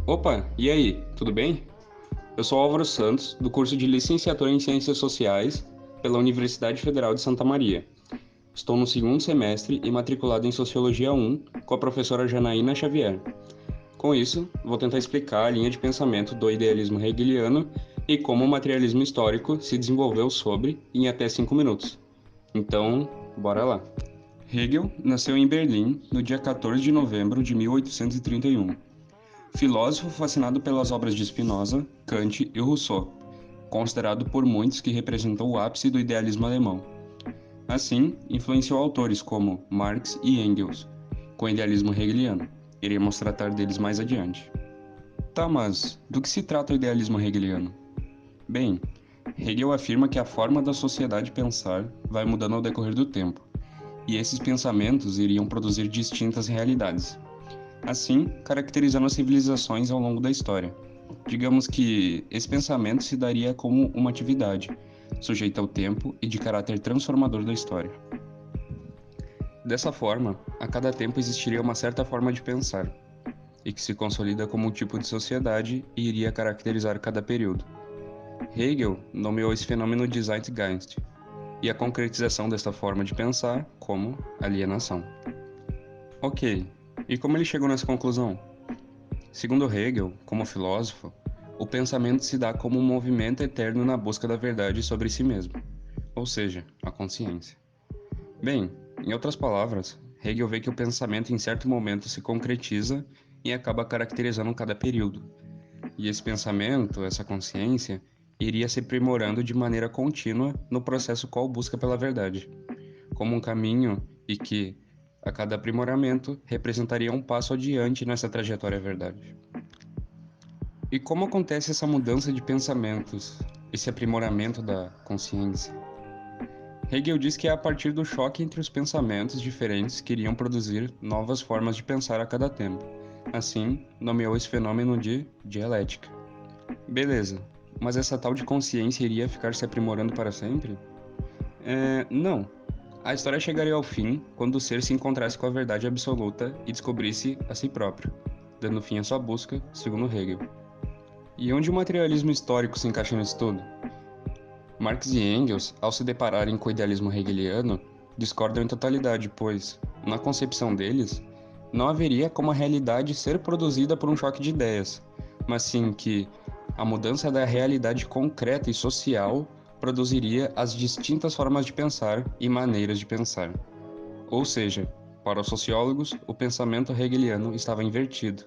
Opa, e aí, tudo bem? Eu sou Álvaro Santos, do curso de Licenciatura em Ciências Sociais pela Universidade Federal de Santa Maria. Estou no segundo semestre e matriculado em Sociologia 1 com a professora Janaína Xavier. Com isso, vou tentar explicar a linha de pensamento do idealismo hegeliano e como o materialismo histórico se desenvolveu sobre em até 5 minutos. Então, bora lá! Hegel nasceu em Berlim no dia 14 de novembro de 1831. Filósofo fascinado pelas obras de Spinoza, Kant e Rousseau, considerado por muitos que representou o ápice do idealismo alemão. Assim, influenciou autores como Marx e Engels, com o idealismo hegeliano. Iremos tratar deles mais adiante. Tá, mas do que se trata o idealismo hegeliano? Bem, Hegel afirma que a forma da sociedade pensar vai mudando ao decorrer do tempo, e esses pensamentos iriam produzir distintas realidades, assim caracterizando as civilizações ao longo da história. Digamos que esse pensamento se daria como uma atividade, sujeita ao tempo e de caráter transformador da história. Dessa forma, a cada tempo existiria uma certa forma de pensar, e que se consolida como um tipo de sociedade e iria caracterizar cada período. Hegel nomeou esse fenômeno de Zeitgeist, e a concretização desta forma de pensar como alienação. Ok, e como ele chegou nessa conclusão? Segundo Hegel, como filósofo, o pensamento se dá como um movimento eterno na busca da verdade sobre si mesmo, ou seja, a consciência. Bem, em outras palavras, Hegel vê que o pensamento em certo momento se concretiza e acaba caracterizando cada período. E esse pensamento, essa consciência, iria se aprimorando de maneira contínua no processo qual busca pela verdade, como um caminho e que, a cada aprimoramento, representaria um passo adiante nessa trajetória à verdade. E como acontece essa mudança de pensamentos, esse aprimoramento da consciência? Hegel diz que é a partir do choque entre os pensamentos diferentes que iriam produzir novas formas de pensar a cada tempo. Assim, nomeou esse fenômeno de dialética. Beleza, mas essa tal de consciência iria ficar se aprimorando para sempre? Não. A história chegaria ao fim quando o ser se encontrasse com a verdade absoluta e descobrisse a si próprio, dando fim à sua busca, segundo Hegel. E onde o materialismo histórico se encaixa nisso tudo? Marx e Engels, ao se depararem com o idealismo hegeliano, discordam em totalidade, pois, na concepção deles, não haveria como a realidade ser produzida por um choque de ideias, mas sim que a mudança da realidade concreta e social produziria as distintas formas de pensar e maneiras de pensar. Ou seja, para os sociólogos, o pensamento hegeliano estava invertido.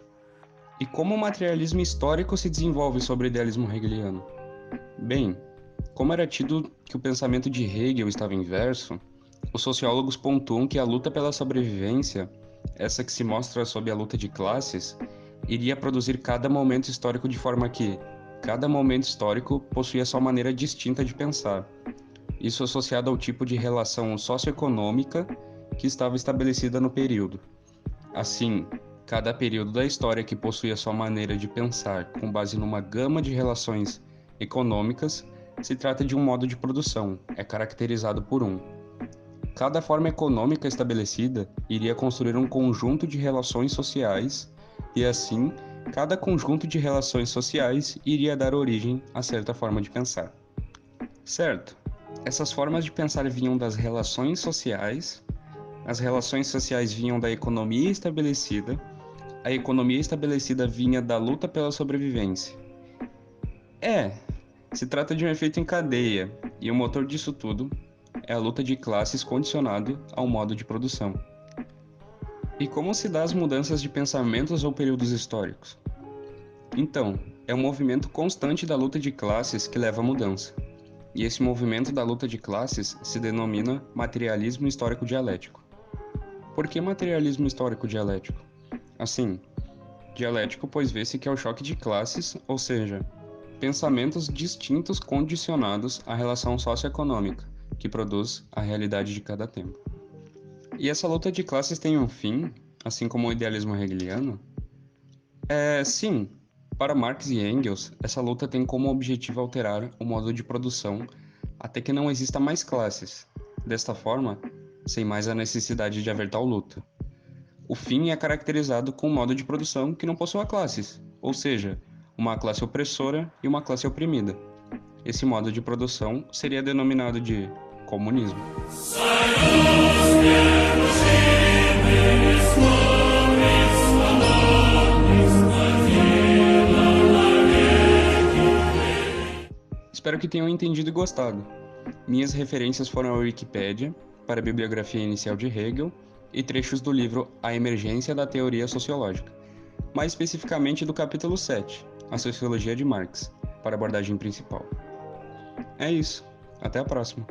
E como o materialismo histórico se desenvolve sobre o idealismo hegeliano? Bem, como era tido que o pensamento de Hegel estava inverso, os sociólogos pontuam que a luta pela sobrevivência, essa que se mostra sob a luta de classes, iria produzir cada momento histórico de forma que cada momento histórico possuía sua maneira distinta de pensar. Isso associado ao tipo de relação socioeconômica que estava estabelecida no período. Assim, cada período da história que possuía sua maneira de pensar com base numa gama de relações econômicas se trata de um modo de produção, é caracterizado por um. Cada forma econômica estabelecida iria construir um conjunto de relações sociais e, assim, cada conjunto de relações sociais iria dar origem a certa forma de pensar. Certo, essas formas de pensar vinham das relações sociais, as relações sociais vinham da economia estabelecida, a economia estabelecida vinha da luta pela sobrevivência. Se trata de um efeito em cadeia, e o motor disso tudo é a luta de classes condicionado ao modo de produção. E como se dá as mudanças de pensamentos ou períodos históricos? Então, é um movimento constante da luta de classes que leva à mudança. E esse movimento da luta de classes se denomina materialismo histórico dialético. Por que materialismo histórico dialético? Assim, dialético pois vê-se que é o choque de classes, ou seja, pensamentos distintos condicionados à relação socioeconômica, que produz a realidade de cada tempo. E essa luta de classes tem um fim, assim como o idealismo hegeliano? Sim. Para Marx e Engels, essa luta tem como objetivo alterar o modo de produção até que não exista mais classes. Desta forma, sem mais a necessidade de haver tal luta. O fim é caracterizado com um modo de produção que não possua classes, ou seja, uma classe opressora e uma classe oprimida. Esse modo de produção seria denominado de comunismo. Espero que tenham entendido e gostado. Minhas referências foram a Wikipédia, para a bibliografia inicial de Hegel, e trechos do livro A Emergência da Teoria Sociológica, mais especificamente do capítulo 7, A Sociologia de Marx, para a abordagem principal. É isso. Até a próxima.